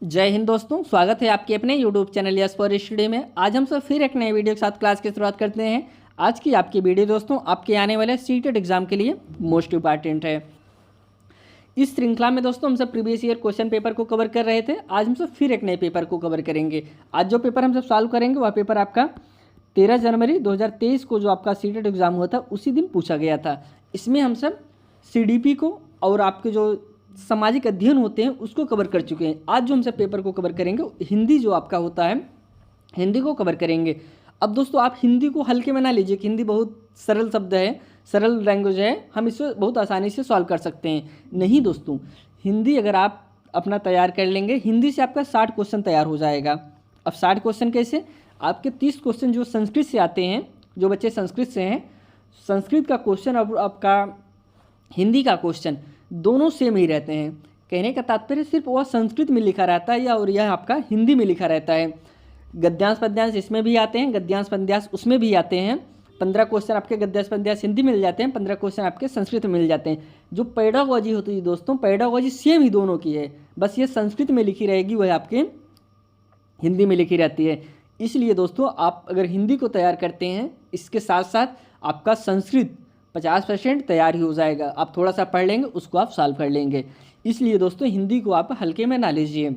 जय हिंद दोस्तों, स्वागत है आपके अपने YouTube channel yes for study में। आज हम सब फिर एक नए वीडियो के साथ क्लास की शुरुआत करते हैं। आज की आपकी वीडियो दोस्तों आपके आने वाले सीटेट एग्जाम के लिए मोस्ट इंपॉर्टेंट है। इस श्रृंखला में दोस्तों हम सब प्रीवियस ईयर क्वेश्चन पेपर को कवर कर रहे थे। आज हम सब फिर एक नए पेपर को कवर करेंगे। आज जो पेपर हम सब सॉल्व करेंगे वह पेपर आपका 13 जनवरी 2023 को जो आपका सीटेट एग्जाम हुआ था उसी दिन पूछा गया था। इसमें हम सब CDP को और आपके जो सामाजिक अध्ययन होते हैं उसको कवर कर चुके हैं। आज जो हम सब पेपर को कवर करेंगे हिंदी जो आपका होता है हिंदी को कवर करेंगे। अब दोस्तों आप हिंदी को हल्के में ना लीजिए कि हिंदी बहुत सरल शब्द है, सरल लैंग्वेज है, हम इसको बहुत आसानी से सॉल्व कर सकते हैं। नहीं दोस्तों, हिंदी अगर आप अपना तैयार कर लेंगे, हिंदी से आपका 60 क्वेश्चन तैयार हो जाएगा। अब 60 क्वेश्चन कैसे? आपके 30 क्वेश्चन जो संस्कृत से आते हैं, जो बच्चे संस्कृत से हैं, संस्कृत का क्वेश्चन और आपका हिंदी का क्वेश्चन दोनों सेम ही रहते हैं। कहने का तात्पर्य सिर्फ वह संस्कृत में लिखा रहता है या और यह आपका हिंदी में लिखा रहता है। गद्यांश पद्यांश इसमें भी आते हैं, गद्यांश पद्यांश उसमें भी आते हैं। 15 क्वेश्चन आपके गद्यांश पद्यांश हिंदी में मिल जाते हैं, 15 क्वेश्चन आपके संस्कृत में मिल जाते हैं। जो पेडागोजी होती है दोस्तों, पेडागोजी सेम ही दोनों की है, बस ये संस्कृत में लिखी रहेगी, वह आपके हिंदी में लिखी रहती है। इसलिए दोस्तों आप अगर हिंदी को तैयार करते हैं, इसके साथ साथ आपका संस्कृत 50% तैयार ही हो जाएगा। आप थोड़ा सा पढ़ लेंगे, उसको आप सॉल्व कर लेंगे। इसलिए दोस्तों हिंदी को आप हल्के में ना लीजिए।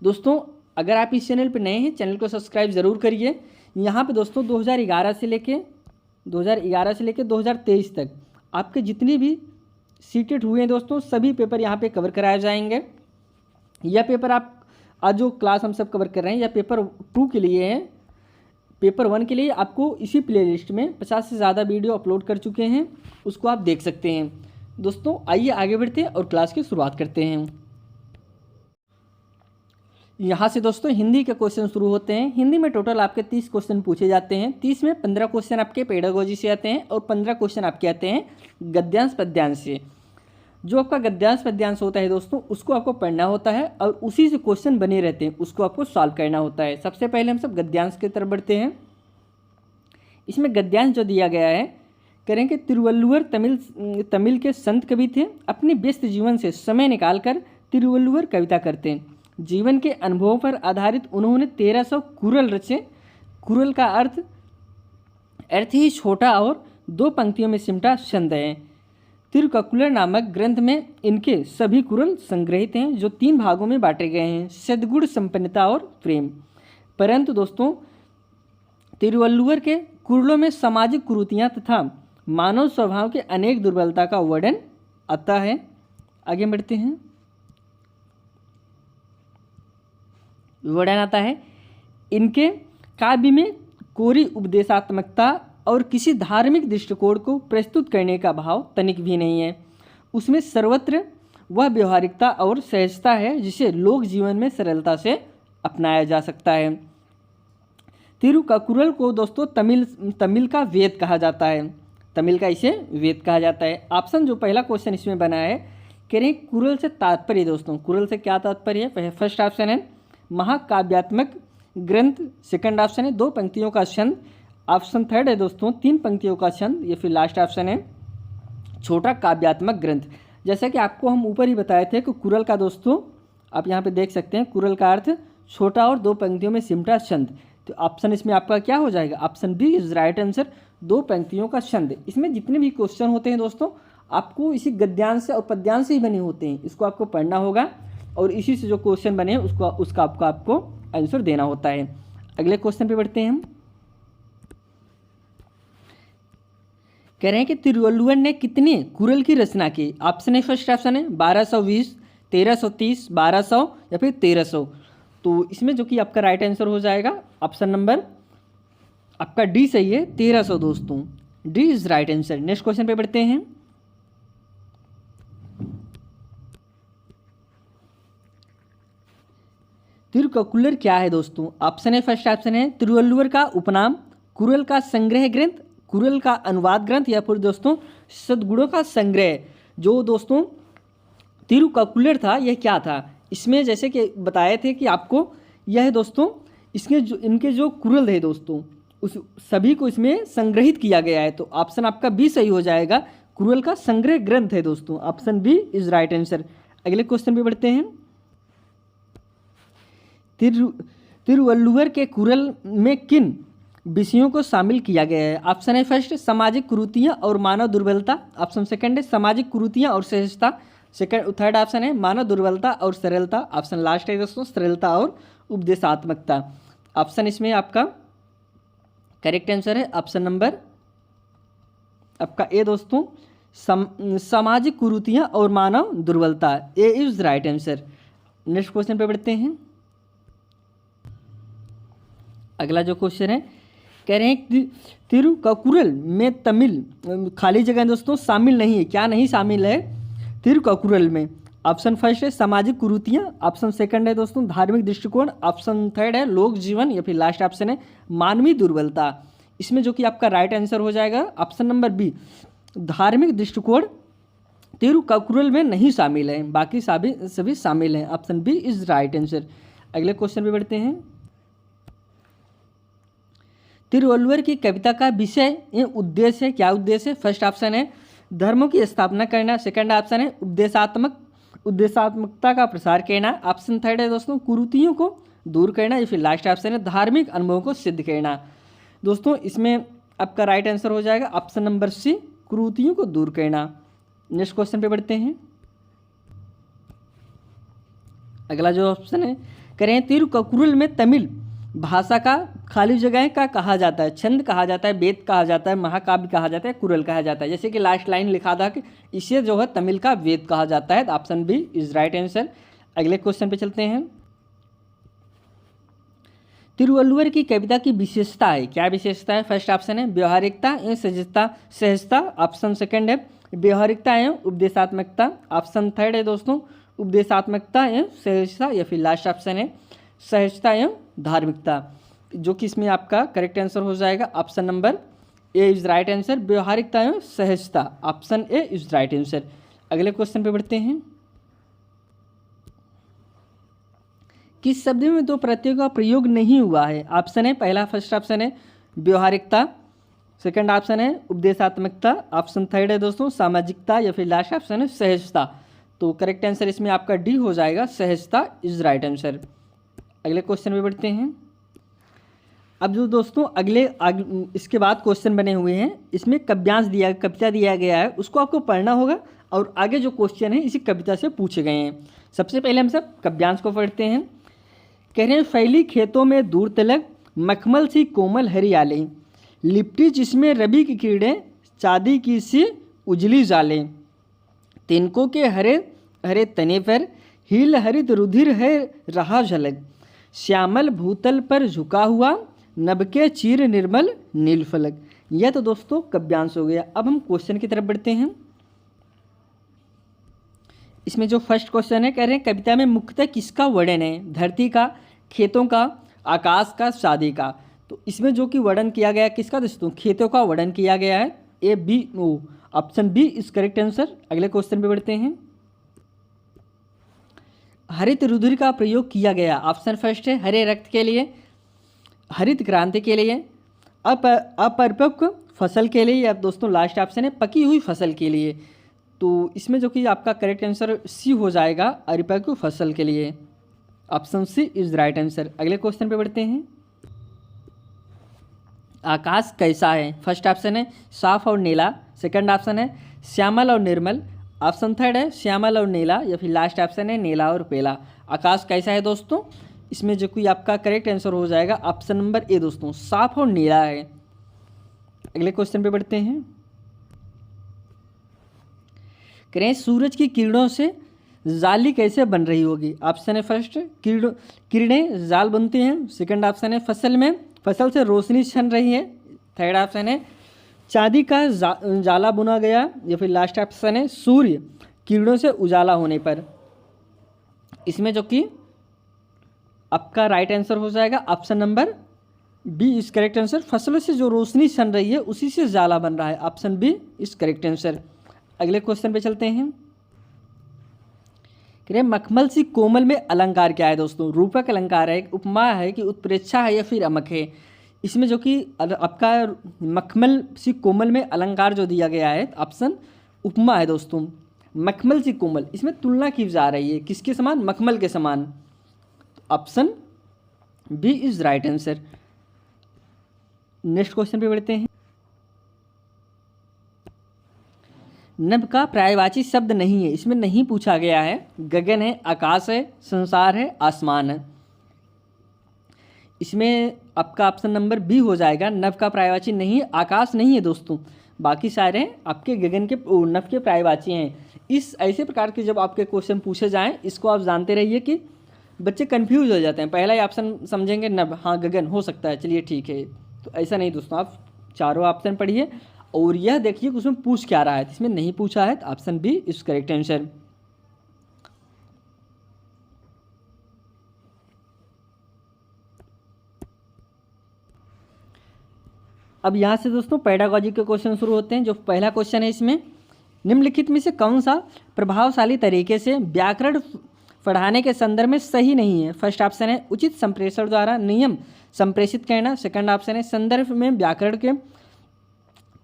दोस्तों अगर आप इस चैनल पर नए हैं, चैनल को सब्सक्राइब ज़रूर करिए। यहाँ पे दोस्तों 2011 से लेके 2023 तक आपके जितने भी सीटेट हुए हैं दोस्तों, सभी पेपर यहाँ पे कवर कराए जाएंगे। यह पेपर आप आज जो क्लास हम सब कवर कर रहे हैं, यह पेपर 2 के लिए है। पेपर 1 के लिए आपको इसी प्लेलिस्ट में 50 से ज़्यादा वीडियो अपलोड कर चुके हैं, उसको आप देख सकते हैं। दोस्तों आइए आगे बढ़ते हैं और क्लास की शुरुआत करते हैं। यहाँ से दोस्तों हिंदी के क्वेश्चन शुरू होते हैं। हिंदी में टोटल आपके 30 क्वेश्चन पूछे जाते हैं। 30 में 15 क्वेश्चन आपके पेडागोजी से आते हैं और 15 क्वेश्चन आपके आते हैं गद्यांश पद्यांश से। जो आपका गद्यांश पद्यांश होता है दोस्तों, उसको आपको पढ़ना होता है और उसी से क्वेश्चन बने रहते हैं, उसको आपको सॉल्व करना होता है। सबसे पहले हम सब गद्यांश की तरफ बढ़ते हैं। इसमें गद्यांश जो दिया गया है, करें कि तिरुवल्लुवर तमिल के संत कवि थे। अपने व्यस्त जीवन से समय निकालकर तिरुवल्लुवर कविता करते हैं। जीवन के अनुभवों पर आधारित उन्होंने 1300 कुरल रचे। कुरल का अर्थ ही छोटा और 2 पंक्तियों में सिमटा छंद है। तिरुक्कुलर नामक ग्रंथ में इनके सभी कुरल संग्रहित हैं, जो 3 भागों में बांटे गए हैं, सद्गुण, संपन्नता और प्रेम। परंतु दोस्तों तिरुवल्लुवर के कुरलों में सामाजिक कुरीतियाँ तथा मानव स्वभाव के अनेक दुर्बलता का वर्णन आता है। आगे बढ़ते हैं। वर्णन आता है। इनके काव्य में कोरी उपदेशात्मकता और किसी धार्मिक दृष्टिकोण को प्रस्तुत करने का भाव तनिक भी नहीं है। उसमें सर्वत्र वह व्यवहारिकता और सहजता है जिसे लोक जीवन में सरलता से अपनाया जा सकता है। तिरुक्कुरल को दोस्तों तमिल का वेद कहा जाता है। तमिल का इसे वेद कहा जाता है। ऑप्शन जो पहला क्वेश्चन इसमें बना है, कह रहे हैं कुरल से तात्पर्य। दोस्तों कुरल से क्या तात्पर्य है? फर्स्ट ऑप्शन है महाकाव्यात्मक ग्रंथ, सेकंड ऑप्शन है 2 पंक्तियों का छंद, ऑप्शन थर्ड है दोस्तों 3 पंक्तियों का छंद, या फिर लास्ट ऑप्शन है छोटा काव्यात्मक ग्रंथ। जैसा कि आपको हम ऊपर ही बताए थे कि कुरल का दोस्तों आप यहाँ पे देख सकते हैं, कुरल का अर्थ छोटा और 2 पंक्तियों में सिमटा छंद। तो ऑप्शन इसमें आपका क्या हो जाएगा? Option B is right answer, 2 पंक्तियों का छंद। इसमें जितने भी क्वेश्चन होते हैं दोस्तों आपको इसी गद्यांश से और पद्यांश से ही बने होते हैं, इसको आपको पढ़ना होगा और इसी से जो क्वेश्चन बने हैं उसका आपको आंसर देना होता है। अगले क्वेश्चन पे बढ़ते हैं हम। कह रहे हैं कि तिरुवल्लुवर ने कितने कुरल की रचना की? ऑप्शन है फर्स्ट ऑप्शन है 1220, 1330, 1200 या फिर 1300। तो इसमें जो कि आपका राइट आंसर हो जाएगा ऑप्शन नंबर आपका डी सही है, 1300 दोस्तों, D is right answer. Next question पे बढ़ते हैं। तिरुक्कुलर क्या है दोस्तों? ऑप्शन है फर्स्ट ऑप्शन है तिरुवल्लुवर का उपनाम, कुरल का संग्रह ग्रंथ, कुरल का अनुवाद ग्रंथ, या फिर दोस्तों सद्गुणों का संग्रह। जो दोस्तों तिरुक्कुलर था यह क्या था? इसमें जैसे कि बताए थे कि आपको यह दोस्तों इनके जो कुरल है दोस्तों उस सभी को इसमें संग्रहित किया गया है। तो ऑप्शन आपका बी सही हो जाएगा, कुरल का संग्रह ग्रंथ है दोस्तों, option B is right answer. अगले क्वेश्चन पे बढ़ते हैं। तिरुवल्लुवर के कुरल में किन विषयों को शामिल किया गया है? ऑप्शन है फर्स्ट सामाजिक कुरीतियाँ और मानव दुर्बलता, ऑप्शन सेकंड है सामाजिक कुरीतियाँ और सहजता, थर्ड ऑप्शन है मानव दुर्बलता और सरलता, ऑप्शन लास्ट है दोस्तों सरलता और उपदेशात्मकता। ऑप्शन इसमें आपका करेक्ट आंसर है ऑप्शन नंबर आपका ए दोस्तों, सामाजिक कुरीतियाँ और मानव दुर्बलता, A is right answer. Next question पे बढ़ते हैं। अगला जो क्वेश्चन है कह रहे हैं तिरुक्कुरल में तमिल खाली जगह दोस्तों शामिल नहीं है, क्या नहीं शामिल है तिरुक्कुरल में? ऑप्शन फर्स्ट है सामाजिक कुरीतियाँ, ऑप्शन सेकंड है दोस्तों धार्मिक दृष्टिकोण, ऑप्शन थर्ड है लोक जीवन, या फिर लास्ट ऑप्शन है मानवीय दुर्बलता। इसमें जो कि आपका राइट आंसर हो जाएगा ऑप्शन नंबर बी, धार्मिक दृष्टिकोण तिरुक्कुरल में नहीं शामिल है, बाकी सभी शामिल हैं। Option B is right answer. अगले क्वेश्चन पे बढ़ते हैं। तिरुवल्लुवर की कविता का विषय एवं उद्देश्य है, क्या उद्देश्य है? फर्स्ट ऑप्शन है धर्मों की स्थापना करना, सेकंड ऑप्शन है उपदेशात्मकता का प्रसार करना, ऑप्शन थर्ड है दोस्तों कुरीतियों को दूर करना, या फिर लास्ट ऑप्शन है धार्मिक अनुभवों को सिद्ध करना। दोस्तों इसमें आपका राइट आंसर हो जाएगा ऑप्शन नंबर सी, कुरीतियों को दूर करना। नेक्स्ट क्वेश्चन पे बढ़ते हैं। अगला जो ऑप्शन है करें तिरुक्कुरल में तमिल भाषा का खाली जगह का कहा जाता है, छंद कहा जाता है, वेद कहा जाता है, महाकाव्य कहा जाता है, कुरल कहा जाता है। जैसे कि लास्ट लाइन लिखा था कि इसे जो है तमिल का वेद कहा जाता है, option B is right answer. अगले क्वेश्चन पे चलते हैं। तिरुवल्लुवर की कविता की विशेषता है, क्या विशेषता है? फर्स्ट ऑप्शन है व्यवहारिकता एवं सहजता, ऑप्शन सेकंड है व्यवहारिकता एवं उपदेशात्मकता, ऑप्शन थर्ड है दोस्तों उपदेशात्मकता एवं सहजता, या फिर लास्ट ऑप्शन है सहजता एवं धार्मिकता, जो कि इसमें आपका करेक्ट आंसर हो जाएगा option number A is right answer, व्यवहारिकता एवं सहजता, option A is right answer. अगले क्वेश्चन पे बढ़ते हैं। किस शब्द में दो प्रत्ययों का प्रयोग नहीं हुआ है? ऑप्शन है पहला फर्स्ट ऑप्शन है व्यवहारिकता, सेकंड ऑप्शन है उपदेशात्मकता, ऑप्शन थर्ड है दोस्तों सामाजिकता, या फिर लास्ट ऑप्शन है सहजता। तो करेक्ट आंसर इसमें आपका डी हो जाएगा, सहजता इज राइट आंसर। अगले क्वेश्चन पे बढ़ते हैं। अब जो दोस्तों इसके बाद क्वेश्चन बने हुए हैं, इसमें कविता दिया गया है, उसको आपको पढ़ना होगा और आगे जो क्वेश्चन है इसी कविता से पूछे गए हैं। सबसे पहले हम सब कव्यांश को पढ़ते हैं। कह रहे हैं फैली खेतों में दूर तलक मखमल सी कोमल हरियाली, लिपटी जिसमें रबी की किरणें चांदी की सी उजली जालें, तिनकों के हरे हरे तने पर हील हरित रुधिर है रहा झलक, श्यामल भूतल पर झुका हुआ नभ के चीर निर्मल नीलफलक। यह तो दोस्तों कव्यांश हो गया। अब हम क्वेश्चन की तरफ बढ़ते हैं। इसमें जो फर्स्ट क्वेश्चन है कह रहे हैं कविता में मुख्यतः किसका वर्णन है? धरती का, खेतों का, आकाश का, शादी का। तो इसमें जो कि वर्णन किया गया किसका दोस्तों? खेतों का वर्णन किया गया है, A B O, option B is correct answer. अगले क्वेश्चन पे बढ़ते हैं। हरित रुधिर का प्रयोग किया गया, ऑप्शन फर्स्ट है हरे रक्त के लिए, हरित क्रांति के लिए, अपरिपक्व फसल के लिए, या दोस्तों लास्ट ऑप्शन है पकी हुई फसल के लिए। तो इसमें जो कि आपका करेक्ट आंसर सी हो जाएगा, अपरिपक्व फसल के लिए, option C is right answer. अगले क्वेश्चन पे बढ़ते हैं। आकाश कैसा है? फर्स्ट ऑप्शन है साफ और नीला, सेकंड ऑप्शन है श्यामल और निर्मल, ऑप्शन थर्ड है श्यामल और नीला, या फिर लास्ट ऑप्शन है नीला और पीला। आकाश कैसा है दोस्तों? इसमें जो कोई आपका करेक्ट आंसर हो जाएगा ऑप्शन नंबर ए दोस्तों, साफ और नीला है। अगले क्वेश्चन पे बढ़ते हैं। करें सूरज की किरणों से जाली कैसे बन रही होगी? ऑप्शन है फर्स्ट किरणें जाल बनती हैं, सेकंड ऑप्शन है फसल से रोशनी छन रही है, थर्ड ऑप्शन है चांदी का जाला बुना गया, या फिर लास्ट ऑप्शन है सूर्य किरणों से उजाला होने पर। इसमें जो कि आपका राइट आंसर हो जाएगा option number B is correct answer, फसलों से जो रोशनी छन रही है उसी से जाला बन रहा है, option B is correct answer. अगले क्वेश्चन पे चलते हैं। मखमल सी कोमल में अलंकार क्या है दोस्तों? रूपक अलंकार है, उपमा है कि उत्प्रेक्षा है, या फिर अमक है? इसमें जो कि आपका मखमल सी कोमल में अलंकार जो दिया गया है, ऑप्शन उपमा है दोस्तों। मखमल सी कोमल, इसमें तुलना की जा रही है किसके समान? मखमल के समान, option B is right answer. Next question पे बढ़ते हैं। नभ का पर्यायवाची शब्द नहीं है, इसमें नहीं पूछा गया है। गगन है, आकाश है, संसार है, आसमान है। इसमें आपका ऑप्शन नंबर बी हो जाएगा। नभ का पर्यायवाची नहीं है, आकाश नहीं है दोस्तों, बाकी सारे आपके गगन के नभ के पर्यायवाची हैं। इस ऐसे प्रकार के जब आपके क्वेश्चन पूछे जाएं, इसको आप जानते रहिए कि बच्चे कंफ्यूज हो जाते हैं। पहला ही ऑप्शन समझेंगे नभ, हाँ गगन हो सकता है, चलिए ठीक है। तो ऐसा नहीं दोस्तों, आप चारों ऑप्शन पढ़िए और यह देखिए कि उसमें पूछ क्या रहा है। इसमें नहीं पूछा है तो option B is correct answer. अब यहाँ से दोस्तों पेडागॉजी के क्वेश्चन शुरू होते हैं। जो पहला क्वेश्चन है, इसमें निम्नलिखित में से कौन सा प्रभावशाली तरीके से व्याकरण पढ़ाने के संदर्भ में सही नहीं है। फर्स्ट ऑप्शन है उचित संप्रेषण द्वारा नियम संप्रेषित करना। सेकंड ऑप्शन है संदर्भ में व्याकरण के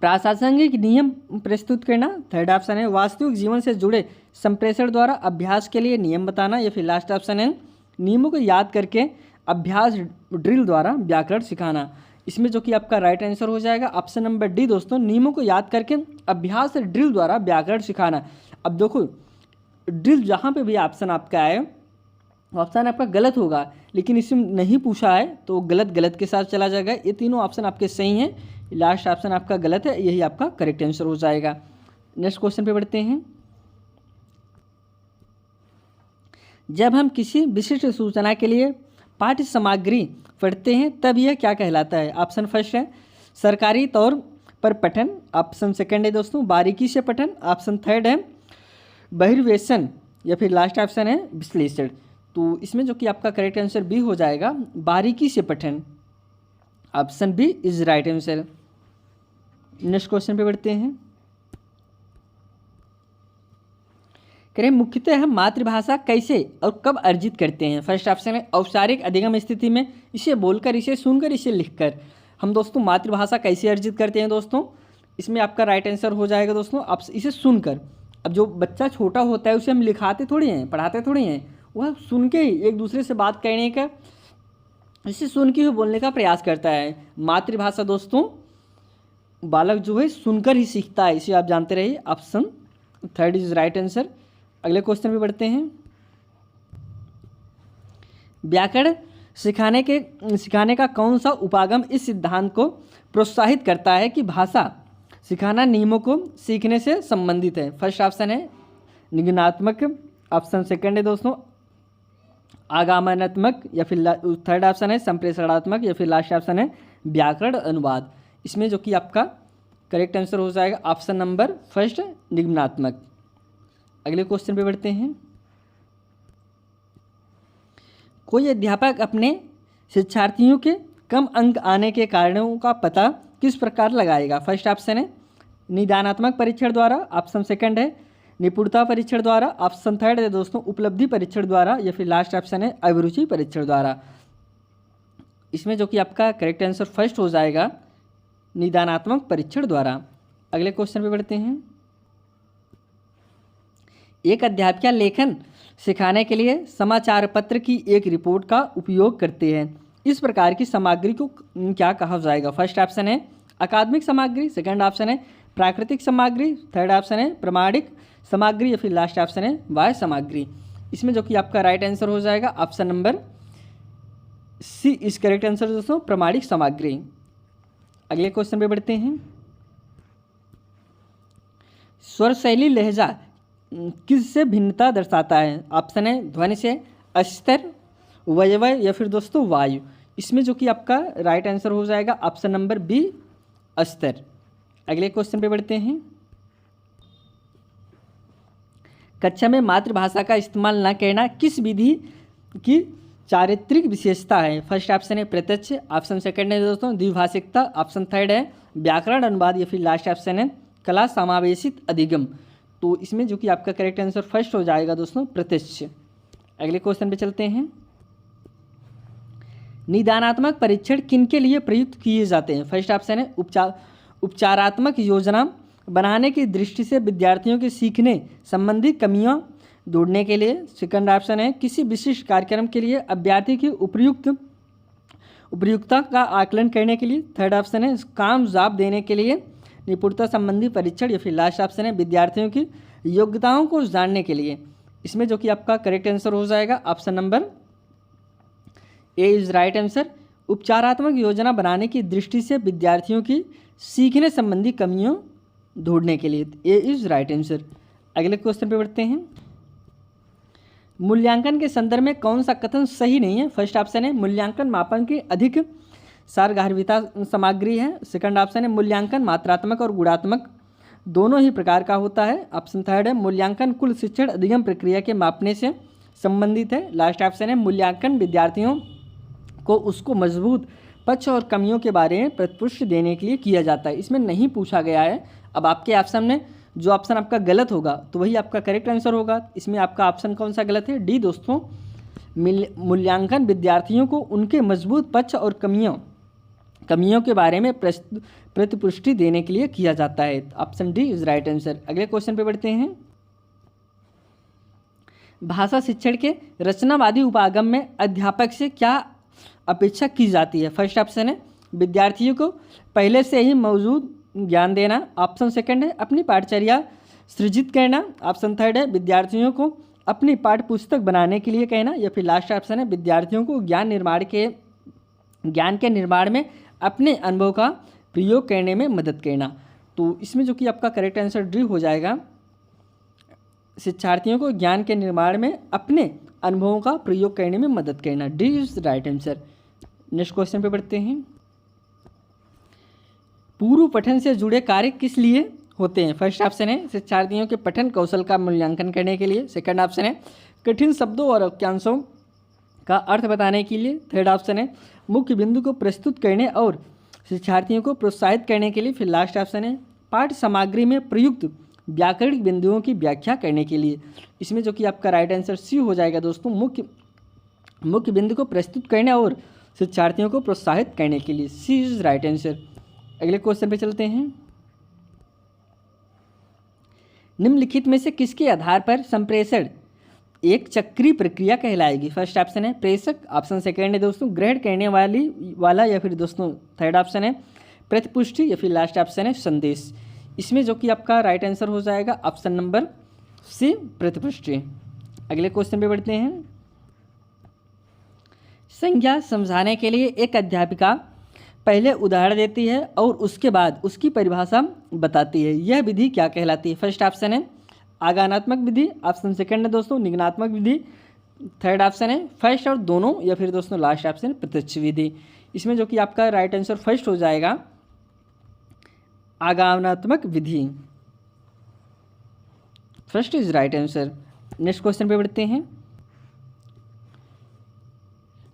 प्रासंगिक नियम प्रस्तुत करना। थर्ड ऑप्शन है वास्तविक जीवन से जुड़े संप्रेषण द्वारा अभ्यास के लिए नियम बताना। या फिर लास्ट ऑप्शन है नियमों को याद करके अभ्यास ड्रिल द्वारा व्याकरण सिखाना। इसमें जो कि आपका राइट आंसर हो जाएगा ऑप्शन नंबर डी दोस्तों, नियमों को याद करके अभ्यास ड्रिल द्वारा व्याकरण सिखाना। अब देखो ड्रिल जहाँ पे भी ऑप्शन आपका आए, ऑप्शन आपका गलत होगा, लेकिन इसमें नहीं पूछा है तो गलत के साथ चला जाएगा। ये तीनों ऑप्शन आपके सही हैं, लास्ट ऑप्शन आपका गलत है, यही आपका करेक्ट आंसर हो जाएगा। नेक्स्ट क्वेश्चन पे बढ़ते हैं। जब हम किसी विशिष्ट सूचना के लिए पाठ्य सामग्री पढ़ते हैं तब यह क्या कहलाता है। ऑप्शन फर्स्ट है सरकारी तौर पर पठन। ऑप्शन सेकंड है दोस्तों बारीकी से पठन। ऑप्शन थर्ड है बहिर्वेशन। या फिर लास्ट ऑप्शन है विश्लेषण। तो इसमें जो कि आपका करेक्ट आंसर बी हो जाएगा, बारीकी से पठन। Option B is right answer. Next question पे बढ़ते हैं। करें मुख्यतः हम मातृभाषा कैसे और कब अर्जित करते हैं। फर्स्ट ऑप्शन है औपचारिक अधिगम स्थिति में, इसे बोलकर, इसे सुनकर, इसे लिखकर। हम दोस्तों मातृभाषा कैसे अर्जित करते हैं दोस्तों, इसमें आपका राइट आंसर हो जाएगा दोस्तों आप इसे सुनकर। अब जो बच्चा छोटा होता है उसे हम लिखाते थोड़ी हैं, पढ़ाते थोड़ी हैं, वह सुन के ही एक दूसरे से बात करने का, इसे सुन के ही बोलने का प्रयास करता है। मातृभाषा दोस्तों बालक जो है सुनकर ही सीखता है, इसे आप जानते रहिए। Option third is right answer. अगले क्वेश्चन पे बढ़ते हैं। व्याकरण सिखाने का कौन सा उपागम इस सिद्धांत को प्रोत्साहित करता है कि भाषा सिखाना नियमों को सीखने से संबंधित है। फर्स्ट ऑप्शन है निगमनात्मक। ऑप्शन सेकंड है दोस्तों आगमनात्मक। या फिर थर्ड ऑप्शन है संप्रेषणात्मक। या फिर लास्ट ऑप्शन है व्याकरण अनुवाद। इसमें जो कि आपका करेक्ट आंसर हो जाएगा ऑप्शन नंबर फर्स्ट निगमनात्मक। अगले क्वेश्चन पे बढ़ते हैं। कोई अध्यापक अपने शिक्षार्थियों के कम अंक आने के कारणों का पता किस प्रकार लगाएगा। फर्स्ट ऑप्शन है निदानात्मक परीक्षण द्वारा। ऑप्शन सेकंड है निपुणता परीक्षण द्वारा। ऑप्शन थर्ड है दोस्तों उपलब्धि परीक्षण द्वारा। या फिर लास्ट ऑप्शन है अभिरुचि परीक्षण द्वारा। इसमें जो कि आपका करेक्ट आंसर फर्स्ट हो जाएगा निदानात्मक परीक्षण द्वारा। अगले क्वेश्चन पे बढ़ते हैं। एक अध्यापिका लेखन सिखाने के लिए समाचार पत्र की एक रिपोर्ट का उपयोग करते हैं। इस प्रकार की सामग्री को क्या कहा जाएगा। फर्स्ट ऑप्शन है अकादमिक सामग्री। सेकंड ऑप्शन है प्राकृतिक सामग्री। थर्ड ऑप्शन है प्रमाणिक सामग्री। या फिर लास्ट ऑप्शन है बाह्य सामग्री। इसमें जो कि आपका राइट आंसर हो जाएगा ऑप्शन नंबर सी इस करेक्ट आंसर दोस्तों प्रमाणिक सामग्री। अगले क्वेश्चन पे बढ़ते हैं। स्वर शैली लहजा किससे भिन्नता दर्शाता है। ऑप्शन है ध्वनि से, अस्तर, वयवय या फिर दोस्तों वायु। इसमें जो कि आपका राइट आंसर हो जाएगा ऑप्शन नंबर बी अस्तर। अगले क्वेश्चन पे बढ़ते हैं। कक्षा में मातृभाषा का इस्तेमाल न करना किस विधि की चारित्रिक विशेषता है। फर्स्ट ऑप्शन है प्रत्यक्ष। ऑप्शन सेकंड है दोस्तों द्विभाषिकता। ऑप्शन थर्ड है व्याकरण अनुवाद। या फिर लास्ट ऑप्शन है कला समावेशित अधिगम। तो इसमें जो कि आपका करेक्ट आंसर फर्स्ट हो जाएगा दोस्तों प्रत्यक्ष। अगले क्वेश्चन पे चलते हैं। निदानात्मक परीक्षण किनके लिए प्रयुक्त किए जाते हैं। फर्स्ट ऑप्शन है उपचारात्मक योजना बनाने की दृष्टि से विद्यार्थियों के सीखने संबंधी कमियां ढूंढने के लिए। सेकंड ऑप्शन है किसी विशिष्ट कार्यक्रम के लिए अभ्यर्थी की उपयुक्त उपयुक्तता का आकलन करने के लिए, थर्ड ऑप्शन है काम जवाब देने के लिए, निपुणता संबंधी परीक्षण, या फिर लास्ट ऑप्शन है विद्यार्थियों की योग्यताओं को जानने के लिए। इसमें जो कि आपका करेक्ट आंसर हो जाएगा option number A is right answer. उपचारात्मक योजना बनाने की दृष्टि से विद्यार्थियों की सीखने संबंधी कमियों ढूंढने के लिए, ए इज राइट आंसर। अगले क्वेश्चन पे बढ़ते हैं। मूल्यांकन के संदर्भ में कौन सा कथन सही नहीं है? फर्स्ट ऑप्शन है मूल्यांकन मापन की अधिक सारगार्भिता सामग्री है। सेकंड ऑप्शन है मूल्यांकन मात्रात्मक और गुणात्मक दोनों ही प्रकार का होता है। ऑप्शन थर्ड है मूल्यांकन कुल शिक्षण अधिगम प्रक्रिया के मापने से संबंधित है। लास्ट ऑप्शन है मूल्यांकन विद्यार्थियों को उसको मजबूत पक्ष और कमियों के बारे में प्रतिपुष्टि देने के लिए किया जाता है। इसमें नहीं पूछा गया है। अब आपके ऑप्शन में जो ऑप्शन आपका गलत होगा तो वही आपका करेक्ट आंसर होगा। इसमें आपका ऑप्शन कौन सा गलत है? डी दोस्तों, मूल्यांकन विद्यार्थियों को उनके मजबूत पक्ष और कमियों के बारे में प्रतिपुष्टि देने के लिए किया जाता है। Option D is right answer. अगले क्वेश्चन पे बढ़ते हैं। भाषा शिक्षण के रचनावादी उपागम में अध्यापक से क्या अपेक्षा की जाती है? फर्स्ट ऑप्शन है विद्यार्थियों को पहले से ही मौजूद ज्ञान देना। ऑप्शन सेकंड है अपनी पाठचर्या सृजित करना। ऑप्शन थर्ड है विद्यार्थियों को अपनी पाठ्य पुस्तक बनाने के लिए कहना, या फिर लास्ट ऑप्शन है विद्यार्थियों को ज्ञान के निर्माण में अपने अनुभव का प्रयोग करने में मदद करना। तो इसमें जो कि आपका करेक्ट आंसर डी हो जाएगा, शिक्षार्थियों को ज्ञान के निर्माण में अपने अनुभवों का प्रयोग करने में मदद करना। D is right answer. Next question पे बढ़ते हैं। पूर्व पठन से जुड़े कार्य किस लिए होते हैं? फर्स्ट ऑप्शन है शिक्षार्थियों के पठन कौशल का मूल्यांकन करने के लिए। सेकंड ऑप्शन है कठिन शब्दों और वाक्यांशों का अर्थ बताने के लिए। थर्ड ऑप्शन है मुख्य बिंदु को प्रस्तुत करने और शिक्षार्थियों को प्रोत्साहित करने के लिए। फिर लास्ट ऑप्शन है पाठ्य सामग्री में प्रयुक्त व्याकरणिक बिंदुओं की व्याख्या करने के लिए। इसमें जो कि आपका राइट आंसर सी हो जाएगा दोस्तों, मुख्य बिंदु को प्रस्तुत करने और शिक्षार्थियों को प्रोत्साहित करने के लिए। सी इज राइट आंसर। अगले क्वेश्चन पे चलते हैं। निम्नलिखित में से किसके आधार पर संप्रेषण एक चक्रीय प्रक्रिया कहलाएगी? फर्स्ट ऑप्शन है प्रेषक। ऑप्शन सेकंड है दोस्तों ग्रहण करने वाला, या फिर दोस्तों थर्ड ऑप्शन है प्रतिपुष्टि, या फिर लास्ट ऑप्शन है संदेश। इसमें जो कि आपका राइट आंसर हो जाएगा ऑप्शन नंबर सी प्रतिपुष्टि। अगले क्वेश्चन पे बढ़ते हैं। संज्ञा समझाने के लिए एक अध्यापिका पहले उदाहरण देती है और उसके बाद उसकी परिभाषा बताती है। यह विधि क्या कहलाती है? फर्स्ट ऑप्शन है आगानात्मक विधि। ऑप्शन सेकंड है दोस्तों निगनात्मक विधि। थर्ड ऑप्शन है फर्स्ट और दोनों, या फिर दोस्तों लास्ट ऑप्शन है प्रत्यक्ष विधि। इसमें जो कि आपका राइट आंसर फर्स्ट हो जाएगा आगानात्मक विधि। First is right answer. Next question पे बढ़ते हैं।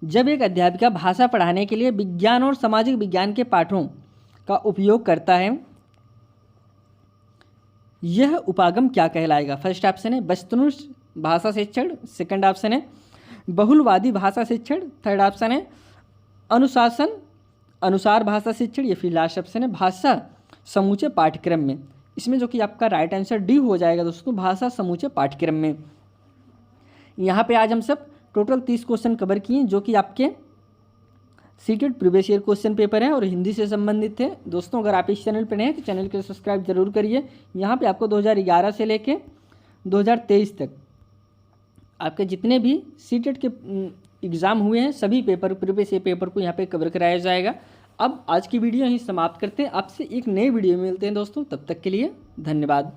जब एक अध्यापिका भाषा पढ़ाने के लिए विज्ञान और सामाजिक विज्ञान के पाठों का उपयोग करता है, यह उपागम क्या कहलाएगा? फर्स्ट ऑप्शन है वस्तुनिष्ठ भाषा शिक्षण। सेकंड ऑप्शन है बहुलवादी भाषा शिक्षण। थर्ड ऑप्शन है अनुशासन अनुसार भाषा शिक्षण, या फिर लास्ट ऑप्शन है भाषा समूचे पाठ्यक्रम में। इसमें जो कि आपका राइट आंसर डी हो जाएगा दोस्तों, भाषा समूचे पाठ्यक्रम में। यहाँ पे आज हम सब टोटल 30 क्वेश्चन कवर किए जो कि आपके seated previous year question paper है और हिंदी से संबंधित थे। दोस्तों अगर आप इस चैनल पर नए हैं तो चैनल को सब्सक्राइब जरूर करिए। यहाँ पे आपको 2011 से लेके 2023 तक आपके जितने भी सीटेड के एग्ज़ाम हुए हैं सभी पेपर प्रीवियस ईयर पेपर को यहाँ पे कवर कराया जाएगा। अब आज की वीडियो यहीं समाप्त करते हैं। आपसे एक नई वीडियो में मिलते हैं दोस्तों, तब तक के लिए धन्यवाद।